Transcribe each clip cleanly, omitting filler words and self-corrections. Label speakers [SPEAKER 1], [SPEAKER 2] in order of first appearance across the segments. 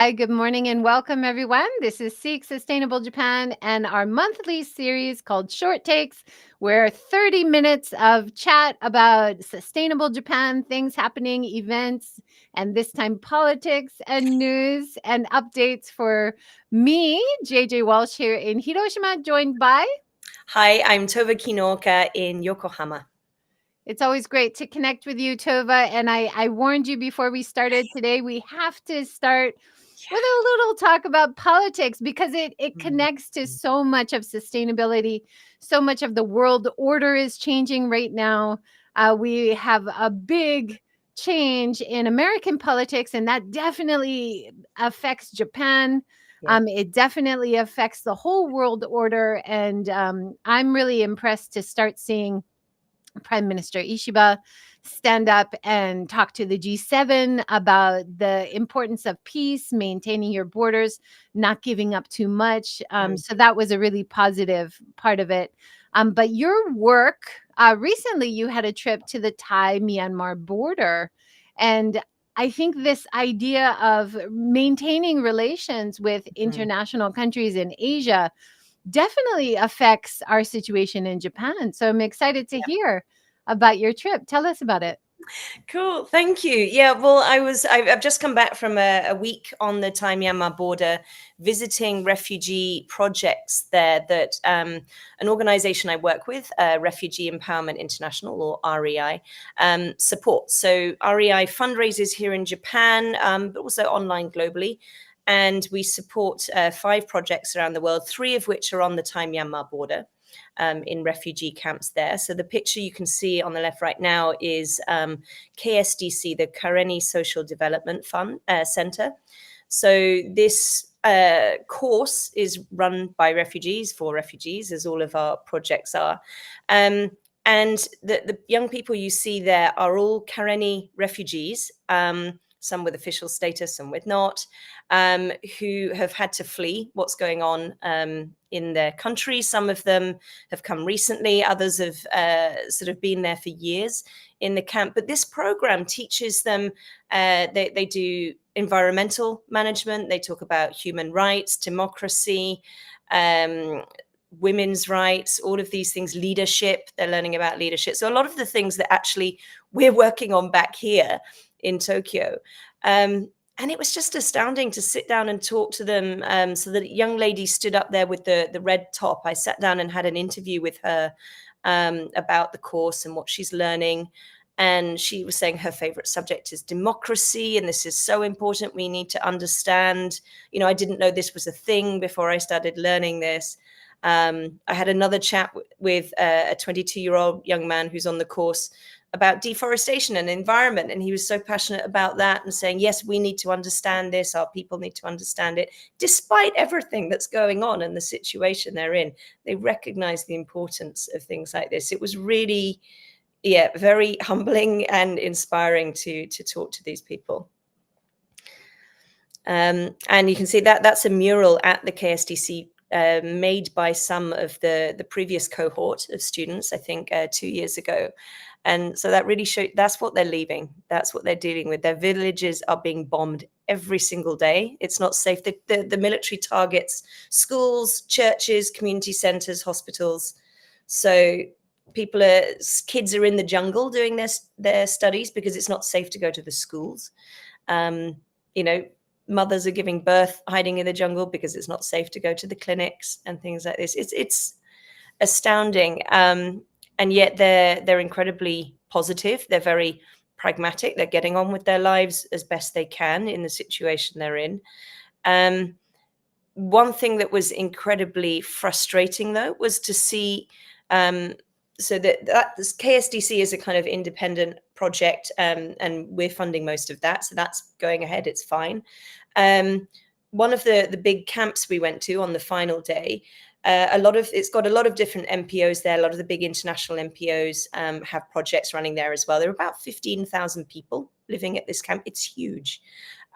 [SPEAKER 1] Hi, good morning and welcome, everyone. This is Seek Sustainable Japan and our monthly series called Short Takes, where 30 minutes of chat about sustainable Japan, things happening, events, and this time politics and news and updates for me, JJWalsh, here in Hiroshima, joined by...
[SPEAKER 2] Hi, I'm Tove Kinooka in Yokohama.
[SPEAKER 1] It's always great to connect with you, Tova. And I warned you before we started today, we have to start with a little talk about politics because it connects to so much of sustainability. So much of the world order is changing right now. We have a big change in American politics, and that definitely affects Japan. It definitely affects the whole world order. And I'm really impressed to start seeing Prime Minister Ishiba stand up and talk to the G7 about the importance of peace, maintaining your borders, not giving up too much. So that was a really positive part of it. But your work, recently you had a trip to the Thai-Myanmar border. And I think this idea of maintaining relations with international countries in Asia definitely affects our situation in Japan. So I'm excited to hear about your trip. Tell us about it.
[SPEAKER 2] Cool, thank you. Yeah, well, I've just come back from a week on the Thai-Myanmar border, visiting refugee projects there that an organization I work with, Refugee Empowerment International, or REI, supports. So REI fundraises here in Japan, but also online globally. And we support 5 projects around the world, 3 of which are on the Thai-Myanmar border. In refugee camps there. So the picture you can see on the left right now is KSDC, the Karenni Social Development Fund Center. So this course is run by refugees for refugees, as all of our projects are. And the young people you see there are all Karenni refugees, some with official status, some with not, who have had to flee what's going on in their country. Some of them have come recently, others have sort of been there for years in the camp. But this program teaches them, they do environmental management, they talk about human rights, democracy, women's rights, all of these things, leadership, they're learning about leadership. So a lot of the things that actually we're working on back here in Tokyo. And it was just astounding to sit down and talk to them. So the young lady stood up there with the red top. I sat down and had an interview with her about the course and what she's learning. And she was saying her favorite subject is democracy. And this is so important. We need to understand, I didn't know this was a thing before I started learning this. I had another chat with a 22-year-old young man who's on the course about deforestation and environment. And he was so passionate about that and saying, yes, we need to understand this. Our people need to understand it. Despite everything that's going on and the situation they're in, they recognize the importance of things like this. It was really, very humbling and inspiring to talk to these people. And you can see that that's a mural at the KSDC made by some of the previous cohort of students, I think 2 years ago. And so that really showed that's what they're leaving. That's what they're dealing with. Their villages are being bombed every single day. It's not safe. The military targets schools, churches, community centers, hospitals. So kids are in the jungle doing their studies because it's not safe to go to the schools. Mothers are giving birth hiding in the jungle because it's not safe to go to the clinics and things like this. It's astounding. And yet they're incredibly positive. They're very pragmatic. They're getting on with their lives as best they can in the situation they're in. One thing that was incredibly frustrating, though, was to see so that this KSDC is a kind of independent project, and we're funding most of that. So that's going ahead. It's fine. One of the big camps we went to on the final day, it's got a lot of different MPOs there. A lot of the big international MPOs have projects running there as well. There are about 15,000 people living at this camp. It's huge.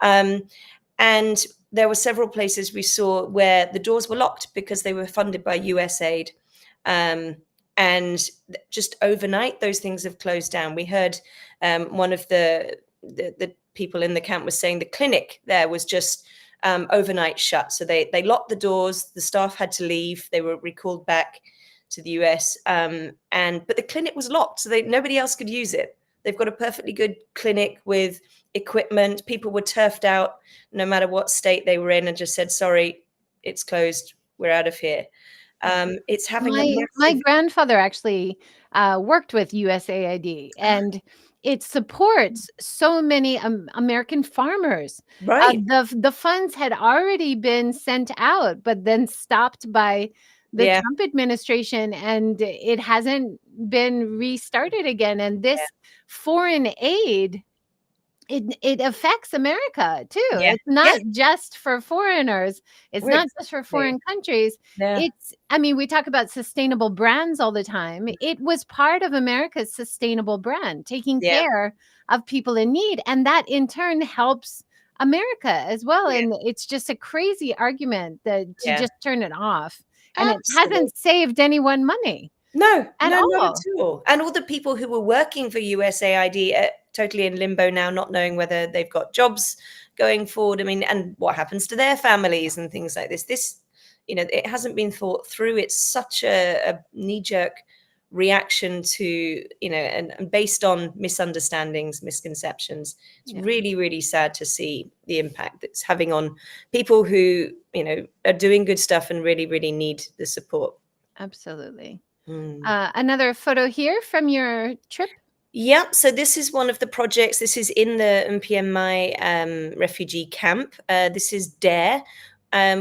[SPEAKER 2] And there were several places we saw where the doors were locked because they were funded by USAID. And just overnight, those things have closed down. We heard one of the people in the camp was saying the clinic there was just overnight shut. So they locked the doors. The staff had to leave. They were recalled back to the US, but the clinic was locked, so nobody else could use it. They've got a perfectly good clinic with equipment. People were turfed out no matter what state they were in, and just said, sorry, it's closed, we're out of here. It's having a
[SPEAKER 1] my
[SPEAKER 2] massive...
[SPEAKER 1] grandfather actually worked with USAID, and it supports so many American farmers.
[SPEAKER 2] Right.
[SPEAKER 1] The funds had already been sent out, but then stopped by the
[SPEAKER 2] Yeah.
[SPEAKER 1] Trump administration, and it hasn't been restarted again. And this foreign aid, it affects America too.
[SPEAKER 2] Yeah.
[SPEAKER 1] It's not just for foreigners. It's not just for
[SPEAKER 2] Exactly.
[SPEAKER 1] foreign countries.
[SPEAKER 2] Yeah.
[SPEAKER 1] I mean, we talk about sustainable brands all the time. It was part of America's sustainable brand, taking care of people in need. And that in turn helps America as well.
[SPEAKER 2] Yeah.
[SPEAKER 1] And it's just a crazy argument to just turn it off. And it
[SPEAKER 2] Absolutely.
[SPEAKER 1] hasn't saved anyone money.
[SPEAKER 2] No,
[SPEAKER 1] At
[SPEAKER 2] not
[SPEAKER 1] all.
[SPEAKER 2] at all. And all the people who were working for USAID are totally in limbo now, not knowing whether they've got jobs going forward. I mean, and what happens to their families and things like this. This, it hasn't been thought through. It's such a knee-jerk reaction to, and based on misunderstandings, misconceptions. It's really, really sad to see the impact it's having on people who, are doing good stuff and really, really need the support.
[SPEAKER 1] Absolutely. Another photo here from your trip.
[SPEAKER 2] Yeah, so this is one of the projects. This is in the PMI refugee camp. This is DARE,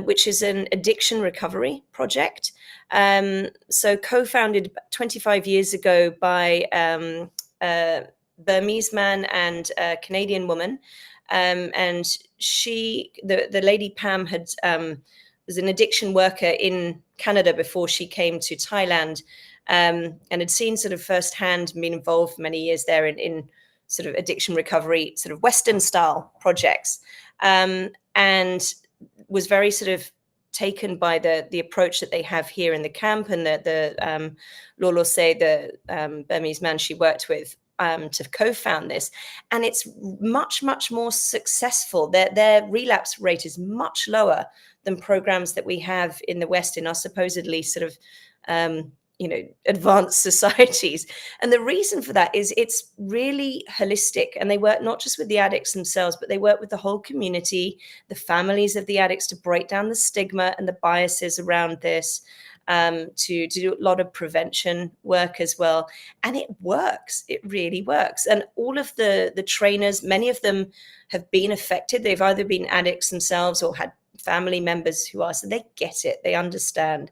[SPEAKER 2] which is an addiction recovery project. So co-founded 25 years ago by a Burmese man and a Canadian woman. And the lady Pam was an addiction worker in Canada before she came to Thailand, and had seen sort of firsthand, been involved for many years there in sort of addiction recovery, sort of Western style projects, and was very sort of taken by the approach that they have here in the camp, and the Lolo Say, the Burmese man she worked with, to co-found this. And it's much, much more successful. Their relapse rate is much lower than programs that we have in the West, in our supposedly sort of advanced societies. And the reason for that is it's really holistic, and they work not just with the addicts themselves, but they work with the whole community, the families of the addicts, to break down the stigma and the biases around this, to do a lot of prevention work as well. And it works. It really works. And all of the trainers, many of them have been affected. They've either been addicts themselves or had family members who are, so they get it, they understand.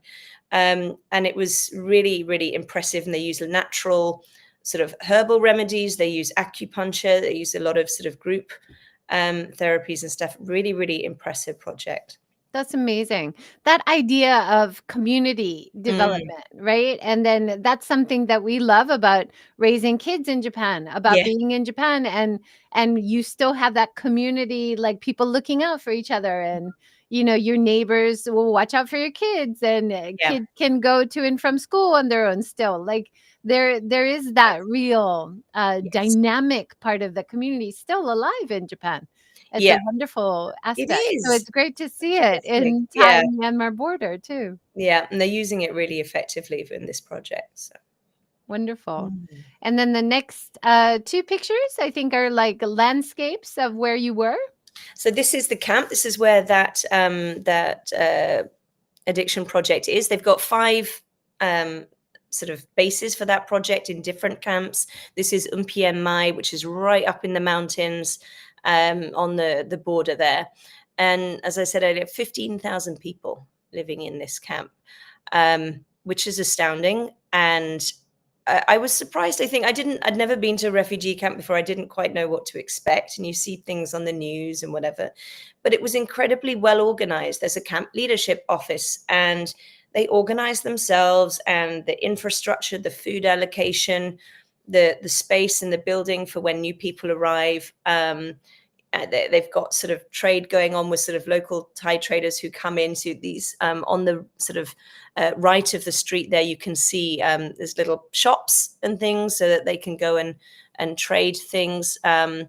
[SPEAKER 2] And it was really, really impressive. And they use natural sort of herbal remedies. They use acupuncture. They use a lot of sort of group therapies and stuff. Really, really impressive project.
[SPEAKER 1] That's amazing. That idea of community development, right? And then that's something that we love about raising kids in Japan, about being in Japan, and you still have that community, like people looking out for each other, and your neighbors will watch out for your kids, and kids can go to and from school on their own still. Like there is that real dynamic part of the community still alive in Japan. It's a wonderful aspect. So it's great to see it in Thai-Myanmar border too.
[SPEAKER 2] Yeah, and they're using it really effectively in this project. So.
[SPEAKER 1] Wonderful. And then the next two pictures, I think, are like landscapes of where you were.
[SPEAKER 2] So this is the camp. This is where that addiction project is. They've got 5 sort of bases for that project in different camps. This is PM, which is right up in the mountains, on the border there. And as I said earlier, 15,000 people living in this camp, which is astounding. And I was surprised. I think I'd never been to a refugee camp before. I didn't quite know what to expect. And you see things on the news and whatever, but it was incredibly well organized. There's a camp leadership office, and they organize themselves, and the infrastructure, the food allocation, the space in the building for when new people arrive. They've got sort of trade going on with sort of local Thai traders who come into these, on the sort of right of the street there, you can see there's little shops and things so that they can go and trade things. And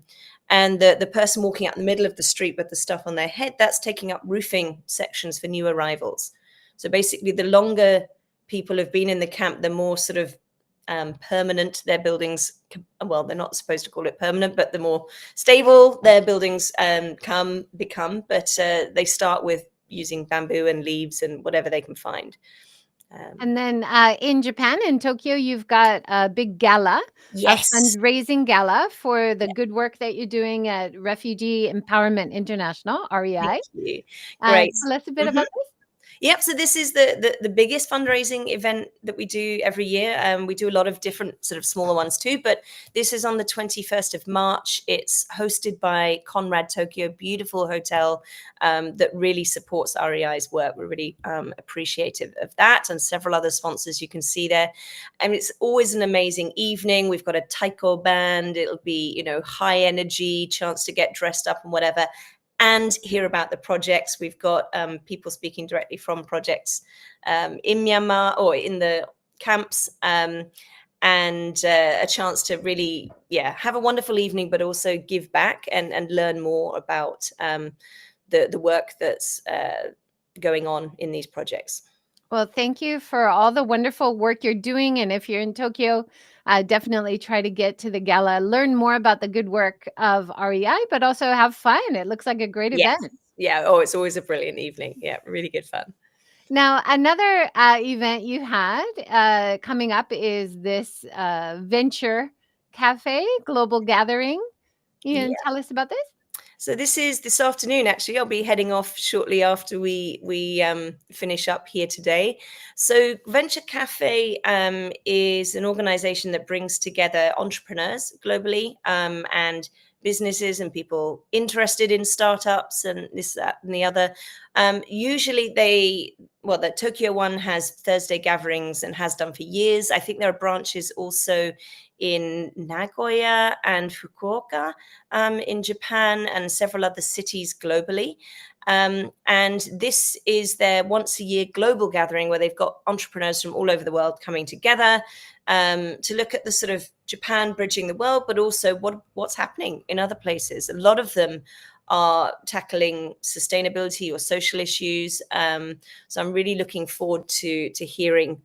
[SPEAKER 2] And the person walking out in the middle of the street with the stuff on their head, that's taking up roofing sections for new arrivals. So basically, the longer people have been in the camp, the more sort of permanent their buildings, well, they're not supposed to call it permanent, but the more stable their buildings become. But they start with using bamboo and leaves and whatever they can find.
[SPEAKER 1] And then in Japan, in Tokyo, you've got a big gala, a
[SPEAKER 2] Yes.
[SPEAKER 1] fundraising gala for the good work that you're doing at Refugee Empowerment International,
[SPEAKER 2] Thank
[SPEAKER 1] REI.
[SPEAKER 2] you. Great.
[SPEAKER 1] Tell us a bit
[SPEAKER 2] Mhm.
[SPEAKER 1] about this.
[SPEAKER 2] Yep. So this is the biggest fundraising event that we do every year. We do a lot of different sort of smaller ones too, but this is on the 21st of March. It's hosted by Conrad Tokyo, beautiful hotel that really supports REI's work. We're really appreciative of that, and several other sponsors you can see there. And it's always an amazing evening. We've got a taiko band. It'll be, high energy, chance to get dressed up and whatever, and hear about the projects. We've got people speaking directly from projects in Myanmar or in the camps, and a chance to really, have a wonderful evening, but also give back and learn more about the work that's going on in these projects.
[SPEAKER 1] Well, thank you for all the wonderful work you're doing. And if you're in Tokyo, definitely try to get to the gala, learn more about the good work of REI, but also have fun. It looks like a great
[SPEAKER 2] Yes.
[SPEAKER 1] event.
[SPEAKER 2] Yeah. Oh, it's always a brilliant evening. Yeah. Really good fun.
[SPEAKER 1] Now, another event you had coming up is this Venture Cafe Global Gathering. You can tell us about this?
[SPEAKER 2] So this is this afternoon. Actually, I'll be heading off shortly after we finish up here today. So Venture Cafe is an organization that brings together entrepreneurs globally and businesses and people interested in startups and this, that, and the other. Usually the Tokyo one has Thursday gatherings and has done for years. I think there are branches also in Nagoya and Fukuoka in Japan and several other cities globally. And this is their once a year global gathering where they've got entrepreneurs from all over the world coming together to look at the sort of Japan bridging the world, but also what's happening in other places. A lot of them are tackling sustainability or social issues. So I'm really looking forward to hearing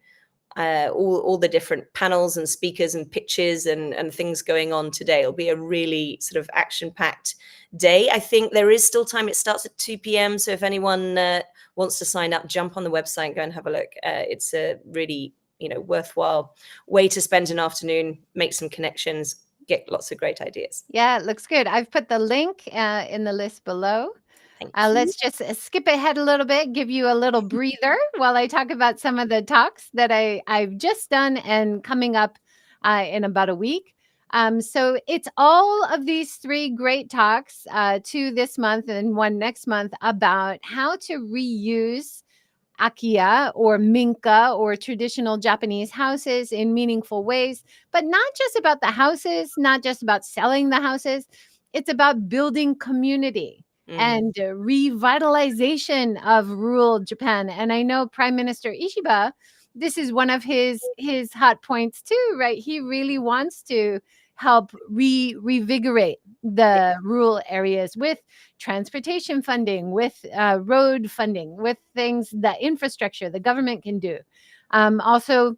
[SPEAKER 2] all the different panels and speakers and pitches and things going on today. It'll be a really sort of action-packed day. I think there is still time. It starts at 2 p.m. So if anyone wants to sign up, jump on the website and go and have a look. It's a really worthwhile way to spend an afternoon, make some connections, get lots of great ideas.
[SPEAKER 1] Yeah, it looks good. I've put the link in the list below.
[SPEAKER 2] Thank you.
[SPEAKER 1] Let's just skip ahead a little bit, give you a little breather while I talk about some of the talks that I've just done and coming up in about a week. So it's all of these 3 great talks, 2 this month and 1 next month, about how to reuse Akiya or Minka or traditional Japanese houses in meaningful ways, but not just about the houses, not just about selling the houses. It's about building community and revitalization of rural Japan. And I know Prime Minister Ishiba, this is one of his hot points too, right? He really wants to help revigorate the rural areas with transportation funding, with road funding, with things that infrastructure the government can do. Also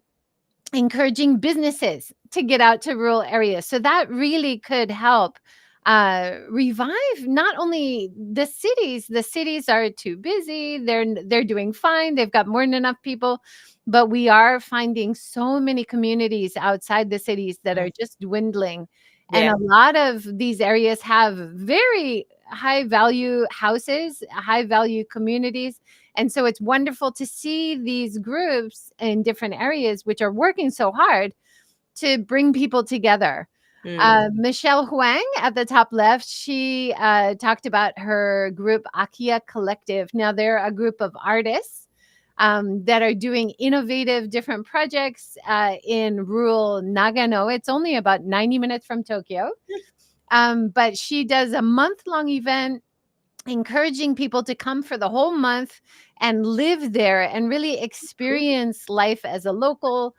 [SPEAKER 1] encouraging businesses to get out to rural areas. So that really could help revive not only the cities are too busy, they're doing fine, they've got more than enough people, but we are finding so many communities outside the cities that are just dwindling. And
[SPEAKER 2] Yeah.
[SPEAKER 1] a lot of these areas have very high value houses, high value communities. And so it's wonderful to see these groups in different areas which are working so hard to bring people together. Michelle Huang at the top left, she talked about her group Akiya Collective. Now they're a group of artists that are doing innovative different projects in rural Nagano. It's only about 90 minutes from Tokyo. But she does a month-long event encouraging people to come for the whole month and live there and really experience life as a local,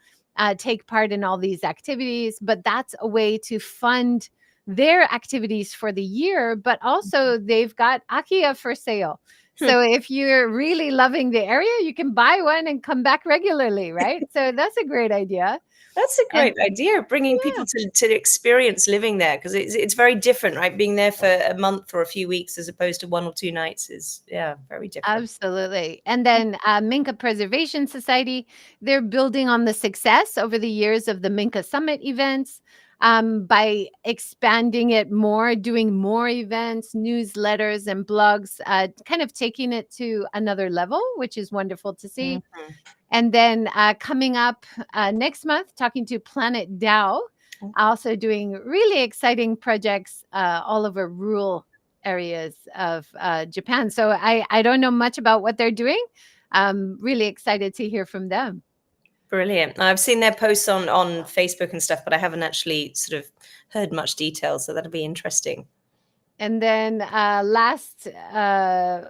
[SPEAKER 1] take part in all these activities. But that's a way to fund their activities for the year, but also they've got Akia for sale. So if you're really loving the area, you can buy one and come back regularly, right? So that's a great idea.
[SPEAKER 2] That's a
[SPEAKER 1] And
[SPEAKER 2] great idea, bringing people to experience living there, because it's very different, right? Being there for a month or a few weeks as opposed to 1 or 2 nights is, yeah, very different.
[SPEAKER 1] absolutely. And then Minka Preservation Society, they're building on the success over the years of the Minka Summit events by expanding it more, doing more events, newsletters, and blogs, kind of taking it to another level, which is wonderful to see.
[SPEAKER 2] Mhm.
[SPEAKER 1] And then coming up next month, talking to Planet Dow, also doing really exciting projects all over rural areas of Japan. So I don't know much about what they're doing. I'm really excited to hear from them.
[SPEAKER 2] Brilliant. I've seen their posts on Facebook and stuff, but I haven't actually sort of heard much detail, so that'll be interesting.
[SPEAKER 1] And then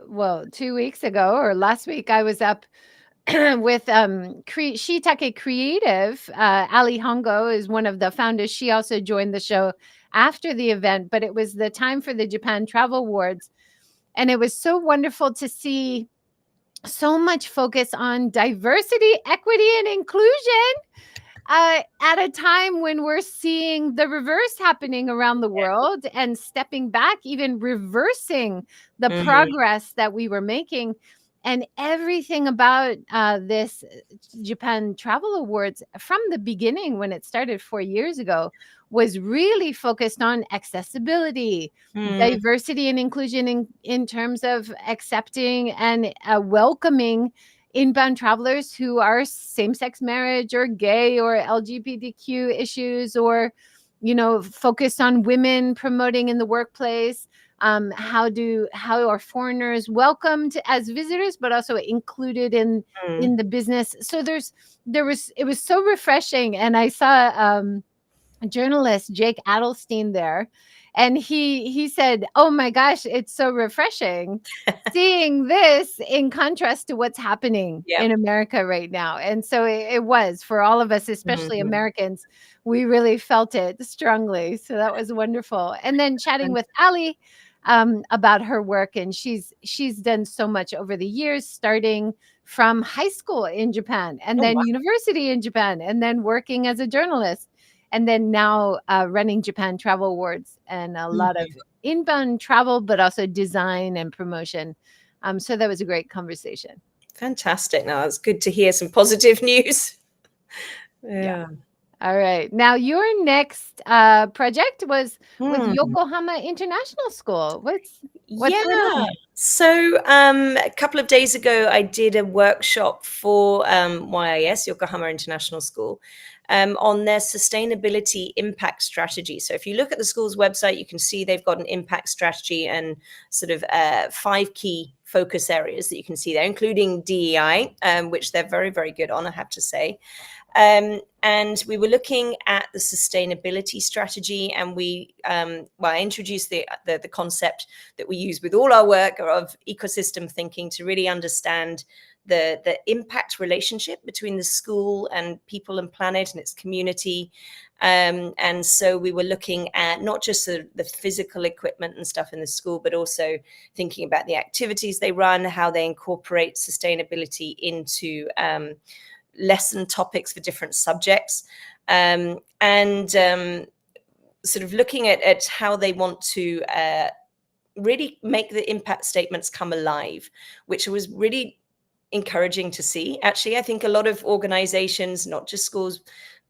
[SPEAKER 1] well, 2 weeks ago or last week, I was up with Shiitake Creative. Ali Hongo is one of the founders. She also joined the show after the event, but it was the time for the Japan Travel Awards. And it was so wonderful to see so much focus on diversity, equity, and inclusion at a time when we're seeing the reverse happening around the world and stepping back, even reversing the progress that we were making. And everything about this Japan Travel Awards from the beginning, when it started 4 years ago, was really focused on accessibility, diversity, and inclusion in terms of accepting and welcoming inbound travelers who are same-sex marriage or gay or LGBTQ issues, or focused on women promoting in the workplace. How are foreigners welcomed as visitors but also included in the business? So it was so refreshing. And I saw journalist Jake Adelstein there, and he said, "Oh my gosh, it's so refreshing seeing this in contrast to what's happening
[SPEAKER 2] Yeah.
[SPEAKER 1] in America right now." And so it was for all of us, especially Americans. We really felt it strongly. So that was wonderful. And then chatting with Ali about her work, and she's done so much over the years, starting from high school in Japan, and
[SPEAKER 2] Oh,
[SPEAKER 1] then
[SPEAKER 2] wow.
[SPEAKER 1] university in Japan, and then working as a journalist, and then now running Japan Travel Awards and a lot of inbound travel, but also design and promotion. So that was a great conversation.
[SPEAKER 2] Fantastic. Now, it's good to hear some positive news.
[SPEAKER 1] Yeah. All right. Now, your next project was with Yokohama International School. What's going on?
[SPEAKER 2] So a couple of days ago, I did a workshop for YIS, Yokohama International School, on their sustainability impact strategy. So if you look at the school's website, you can see they've got an impact strategy and sort of 5 key focus areas that you can see there, including DEI, which they're very, very good on, I have to say. And we were looking at the sustainability strategy, and I introduced the concept that we use with all our work of ecosystem thinking to really understand the impact relationship between the school and people and planet and its community. And so we were looking at not just the physical equipment and stuff in the school, but also thinking about the activities they run, how they incorporate sustainability into lesson topics for different subjects, and sort of looking at how they want to really make the impact statements come alive, which was really encouraging to see. Actually, I think a lot of organizations, not just schools,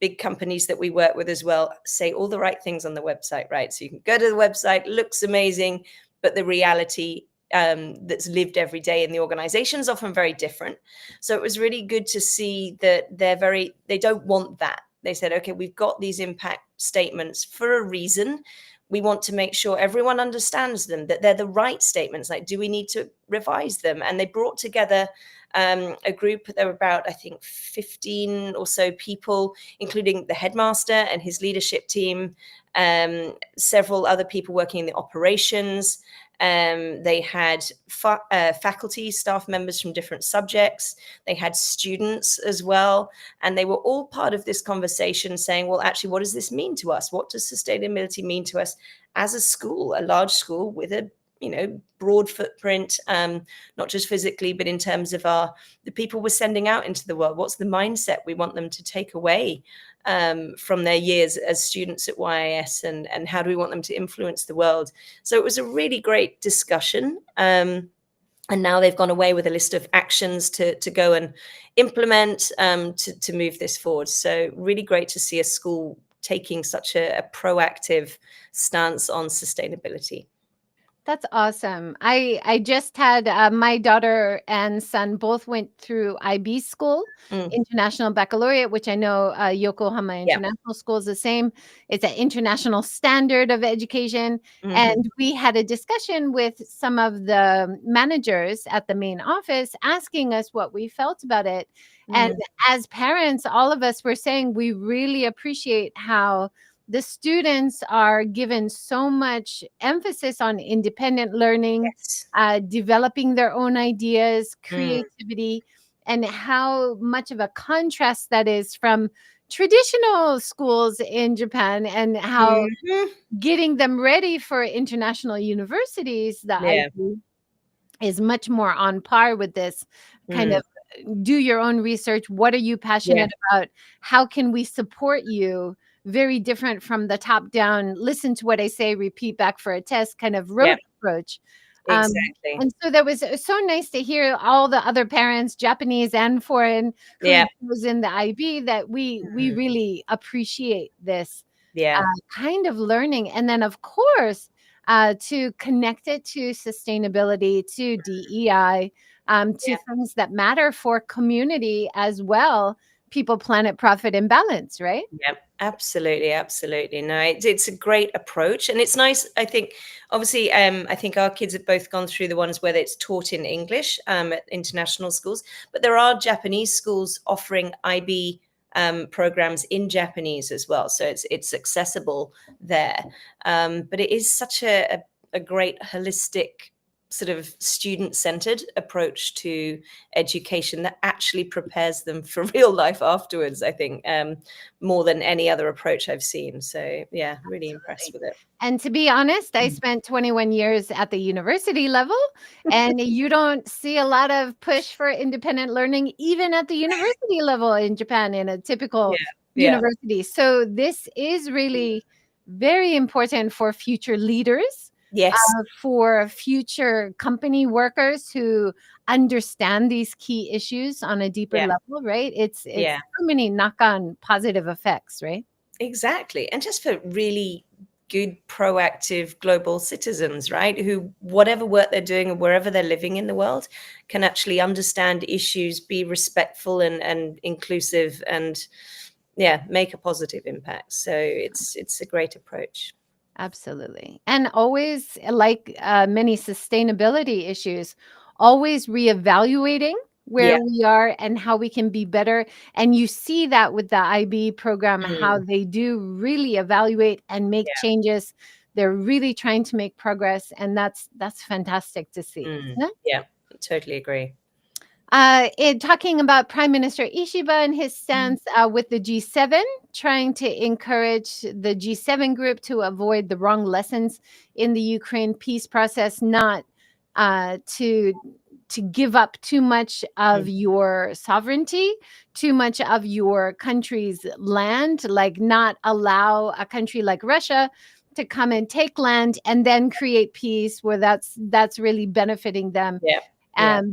[SPEAKER 2] big companies that we work with as well, say all the right things on the website, right? So you can go to the website, looks amazing, but the reality that's lived every day in the organization is often very different. So it was really good to see that they don't want that. They said, okay, we've got these impact statements for a reason. We want to make sure everyone understands them, that they're the right statements. Like, do we need to revise them? And they brought together a group. There were about, I think, 15 or so people, including the headmaster and his leadership team, several other people working in the operations, They had faculty, staff members from different subjects. They had students as well. And they were all part of this conversation saying, well, actually, what does this mean to us? What does sustainability mean to us as a school, a large school with a broad footprint, not just physically, but in terms of the people we're sending out into the world. What's the mindset we want them to take away from their years as students at YIS, and how do we want them to influence the world? So it was a really great discussion. And now they've gone away with a list of actions to go and implement to move this forward. So really great to see a school taking such a proactive stance on sustainability.
[SPEAKER 1] That's awesome. I just had my daughter and son both went through IB school, International Baccalaureate, which I know Yokohama International School is the same. It's an international standard of education. And we had a discussion with some of the managers at the main office asking us what we felt about it. And as parents, all of us were saying we really appreciate how the students are given so much emphasis on independent learning, developing their own ideas, creativity, and how much of a contrast that is from traditional schools in Japan, and how getting them ready for international universities, the IB, is much more on par with this kind of do your own research. What are you passionate about? How can we support you? Very different from the top down, listen to what I say, repeat back for a test kind of rote approach.
[SPEAKER 2] Exactly.
[SPEAKER 1] And so that was so nice to hear all the other parents, Japanese and foreign, who was in the IB, that we really appreciate this kind of learning. And then, of course, to connect it to sustainability, to DEI, to things that matter for community as well. People, planet, profit, and balance, right?
[SPEAKER 2] Yeah, absolutely, absolutely. No, it's a great approach, and it's nice. I think, obviously, I think our kids have both gone through the ones where it's taught in English at international schools, but there are Japanese schools offering IB programs in Japanese as well, so it's accessible there. But it is such a great holistic sort of student-centered approach to education that actually prepares them for real life afterwards, I think, more than any other approach I've seen. So yeah, really impressed with it.
[SPEAKER 1] And to be honest, I spent 21 years at the university level, and you don't see a lot of push for independent learning even at the university level in Japan, in a typical university. So this is really very important for future leaders.
[SPEAKER 2] Yes.
[SPEAKER 1] For future company workers who understand these key issues on a deeper level, right? It's so many knock-on positive effects, right?
[SPEAKER 2] Exactly. And just for really good, proactive global citizens, right? Who, whatever work they're doing or wherever they're living in the world, can actually understand issues, be respectful and inclusive, and make a positive impact. So it's a great approach.
[SPEAKER 1] Absolutely. And always, like many sustainability issues, always reevaluating where we are and how we can be better. And you see that with the IB program, how they do really evaluate and make changes. They're really trying to make progress. And that's fantastic to see.
[SPEAKER 2] Yeah, totally agree.
[SPEAKER 1] Talking about Prime Minister Ishiba and his stance with the G7, trying to encourage the G7 group to avoid the wrong lessons in the Ukraine peace process, not to give up too much of your sovereignty, too much of your country's land, like not allow a country like Russia to come and take land and then create peace where that's really benefiting them.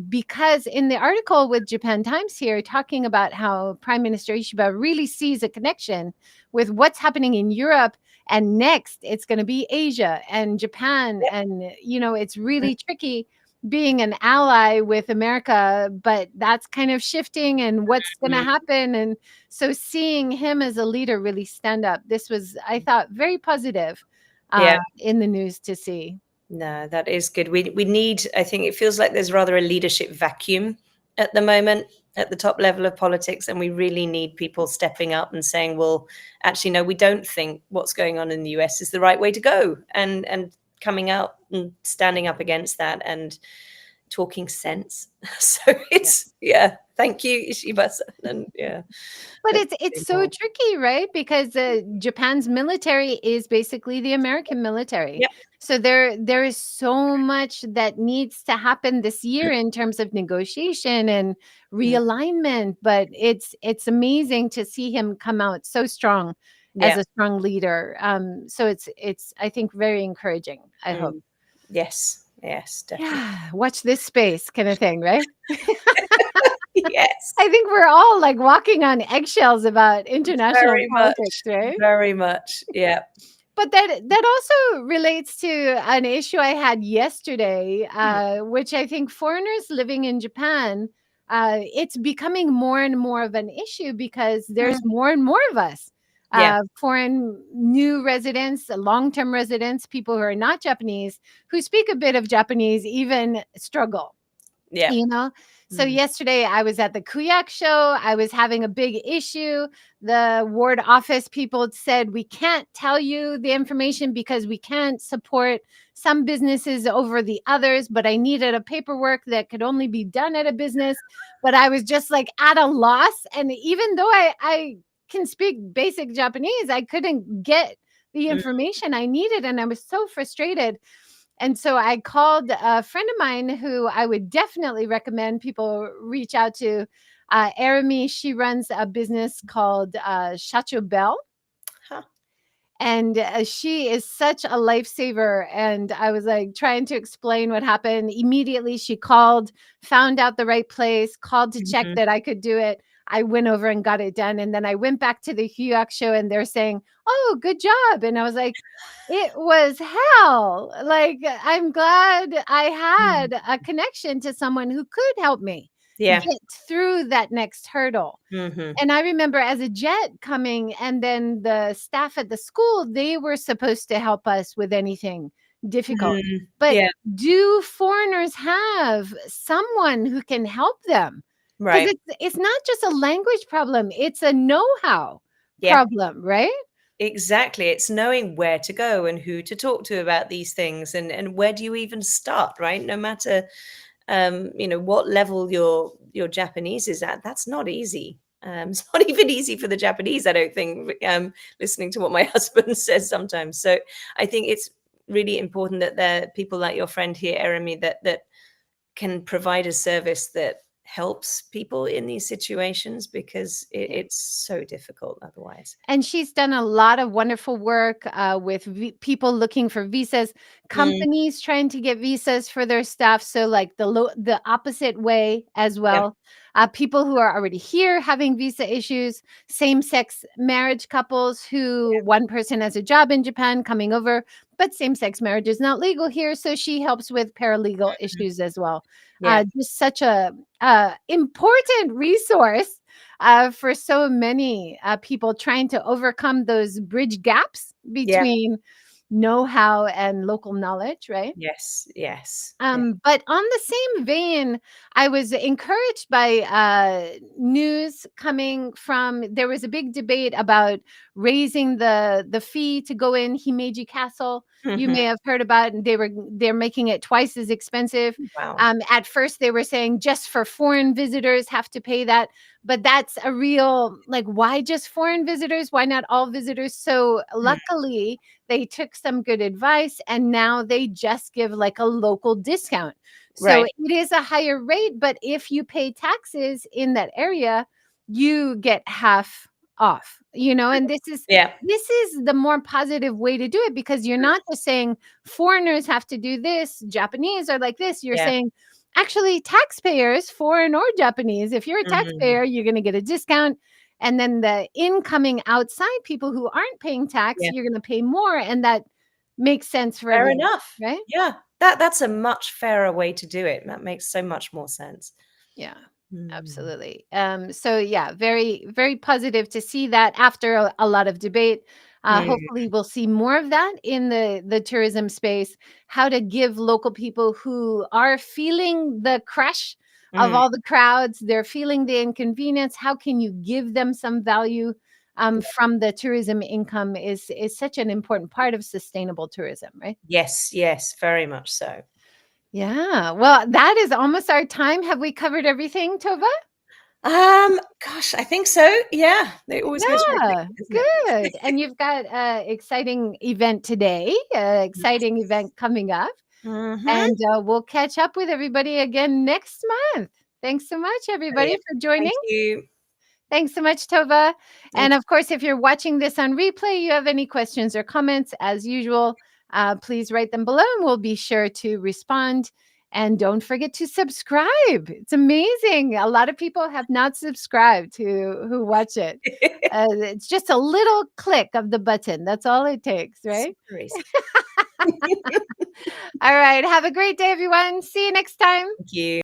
[SPEAKER 1] Because in the article with Japan Times here, talking about how Prime Minister Ishiba really sees a connection with what's happening in Europe, and next it's going to be Asia and Japan. And, it's really tricky being an ally with America, but that's kind of shifting and what's going to happen. And so seeing him as a leader really stand up, this was, I thought, very positive in the news to see.
[SPEAKER 2] No, that is good. We need, I think it feels like there's rather a leadership vacuum at the moment at the top level of politics, and we really need people stepping up and saying, well, actually, no, we don't think what's going on in the US is the right way to go, and coming out and standing up against that and talking sense. So it's, yeah, thank you, Ishiba-san. And yeah,
[SPEAKER 1] But
[SPEAKER 2] that's
[SPEAKER 1] it's so
[SPEAKER 2] important.
[SPEAKER 1] tricky, right? Because Japan's military is basically the American military.
[SPEAKER 2] Yep.
[SPEAKER 1] So there is so much that needs to happen this year in terms of negotiation and
[SPEAKER 2] Mm.
[SPEAKER 1] realignment. But it's amazing to see him come out so strong as
[SPEAKER 2] Yeah.
[SPEAKER 1] a strong leader. So it's I think very encouraging. I hope.
[SPEAKER 2] Mm. Yes. Yes, definitely.
[SPEAKER 1] Yeah, watch this space kind of thing, right?
[SPEAKER 2] Yes.
[SPEAKER 1] I think we're all like walking on eggshells about international
[SPEAKER 2] Very
[SPEAKER 1] politics,
[SPEAKER 2] much.
[SPEAKER 1] right?
[SPEAKER 2] Very much. Yeah.
[SPEAKER 1] But that also relates to an issue I had yesterday,
[SPEAKER 2] Mm.
[SPEAKER 1] which I think foreigners living in Japan, it's becoming more and more of an issue because there's
[SPEAKER 2] Mm.
[SPEAKER 1] more and more of us,
[SPEAKER 2] Yeah.
[SPEAKER 1] foreign new residents, long-term residents, people who are not Japanese, who speak a bit of Japanese, even struggle.
[SPEAKER 2] Yeah.
[SPEAKER 1] You know? So
[SPEAKER 2] Mm.
[SPEAKER 1] yesterday I was at the Kuyak show. I was having a big issue. The ward office people said, we can't tell you the information because we can't support some businesses over the others. But I needed a paperwork that could only be done at a business. But I was just like at a loss. And even though I can speak basic Japanese, I couldn't get the
[SPEAKER 2] Mm.
[SPEAKER 1] information I needed. And I was so frustrated. And so I called a friend of mine who I would definitely recommend people reach out to. Arami, she runs a business called Shacho Bell.
[SPEAKER 2] Huh.
[SPEAKER 1] And she is such a lifesaver. And I was like trying to explain what happened. Immediately, she called, found out the right place, called to check
[SPEAKER 2] Mhm.
[SPEAKER 1] that I could do it. I went over and got it done. And then I went back to the Huyok show and they're saying, oh, good job. And I was like, it was hell. Like, I'm glad I
[SPEAKER 2] Mm.
[SPEAKER 1] had a connection to someone who could help me
[SPEAKER 2] Yeah.
[SPEAKER 1] get through that next hurdle.
[SPEAKER 2] Mhm.
[SPEAKER 1] And I remember as a jet coming, and then the staff at the school, they were supposed to help us with anything difficult.
[SPEAKER 2] Mm.
[SPEAKER 1] But
[SPEAKER 2] Yeah.
[SPEAKER 1] do foreigners have someone who can help them? Because
[SPEAKER 2] Right.
[SPEAKER 1] it's not just a language problem, it's a know-how
[SPEAKER 2] Yeah.
[SPEAKER 1] problem, right?
[SPEAKER 2] Exactly. It's knowing where to go and who to talk to about these things, and where do you even start, right? No matter what level your Japanese is at, that's not easy. It's not even easy for the Japanese, I don't think, listening to what my husband says sometimes. So I think it's really important that there are people like your friend here, Eremi, that can provide a service that helps people in these situations, because it's so difficult otherwise.
[SPEAKER 1] And she's done a lot of wonderful work with people looking for visas,
[SPEAKER 2] Mm.
[SPEAKER 1] companies trying to get visas for their staff. So, like the opposite way as
[SPEAKER 2] Yeah.
[SPEAKER 1] well. People who are already here having visa issues, same sex marriage couples who one person has a job in Japan coming over, but same sex marriage is not legal here. So, she helps with paralegal
[SPEAKER 2] Mhm.
[SPEAKER 1] issues as well.
[SPEAKER 2] Yeah.
[SPEAKER 1] Just such a important resource for so many people trying to overcome those bridge gaps
[SPEAKER 2] Yeah.
[SPEAKER 1] between know-how and local knowledge, right?
[SPEAKER 2] Yes. Yes. Yeah.
[SPEAKER 1] But on the same vein, I was encouraged by news coming from. There was a big debate about raising the fee to go in Himeji Castle. You
[SPEAKER 2] Mhm.
[SPEAKER 1] may have heard about, and they're making it twice as expensive.
[SPEAKER 2] Wow.
[SPEAKER 1] At first, they were saying just for foreign visitors have to pay that, but that's a real like why just foreign visitors? Why not all visitors? So
[SPEAKER 2] Mm.
[SPEAKER 1] luckily, they took some good advice and now they just give like a local discount. So
[SPEAKER 2] Right.
[SPEAKER 1] it is a higher rate, but if you pay taxes in that area, you get half off, and
[SPEAKER 2] Yeah.
[SPEAKER 1] this is the more positive way to do it because you're not just saying foreigners have to do this, Japanese are like this. You're
[SPEAKER 2] Yeah.
[SPEAKER 1] saying actually taxpayers, foreign or Japanese, if you're a
[SPEAKER 2] Mhm.
[SPEAKER 1] taxpayer, you're going to get a discount. And then the incoming outside people who aren't paying tax,
[SPEAKER 2] Yeah.
[SPEAKER 1] you're gonna pay more, and that makes sense for
[SPEAKER 2] Fair
[SPEAKER 1] everyone,
[SPEAKER 2] enough.
[SPEAKER 1] right?
[SPEAKER 2] Yeah. That's a much fairer way to do it. That makes so much more sense.
[SPEAKER 1] Yeah,
[SPEAKER 2] Mm.
[SPEAKER 1] absolutely. So yeah, very, very positive to see that after a lot of debate.
[SPEAKER 2] Mm.
[SPEAKER 1] Hopefully, we'll see more of that in the tourism space. How to give local people who are feeling the crush of
[SPEAKER 2] Mm.
[SPEAKER 1] all the crowds, they're feeling the inconvenience. How can you give them some value from the tourism income is such an important part of sustainable tourism, right?
[SPEAKER 2] Yes, yes, very much so.
[SPEAKER 1] Yeah. Well, that is almost our time. Have we covered everything, Tova?
[SPEAKER 2] Gosh, I think so. Yeah, it always goes very
[SPEAKER 1] Yeah,
[SPEAKER 2] quickly, doesn't
[SPEAKER 1] good.
[SPEAKER 2] it?
[SPEAKER 1] And you've got an exciting event today, exciting event coming up.
[SPEAKER 2] Mhm.
[SPEAKER 1] And we'll catch up with everybody again next month. Thanks so much, everybody,
[SPEAKER 2] Brilliant.
[SPEAKER 1] for
[SPEAKER 2] Thank
[SPEAKER 1] joining.
[SPEAKER 2] you.
[SPEAKER 1] Thanks so much, Tova.
[SPEAKER 2] Thank
[SPEAKER 1] And of course, if you're watching this on replay, you have any questions or comments, as usual, please write them below and we'll be sure to respond. And don't forget to subscribe. It's amazing. A lot of people have not subscribed who watch it.
[SPEAKER 2] you.
[SPEAKER 1] It's just a little click of the button. That's all it takes, right?
[SPEAKER 2] Super easy.
[SPEAKER 1] All right. Have a great day, everyone. See you next time.
[SPEAKER 2] Thank you.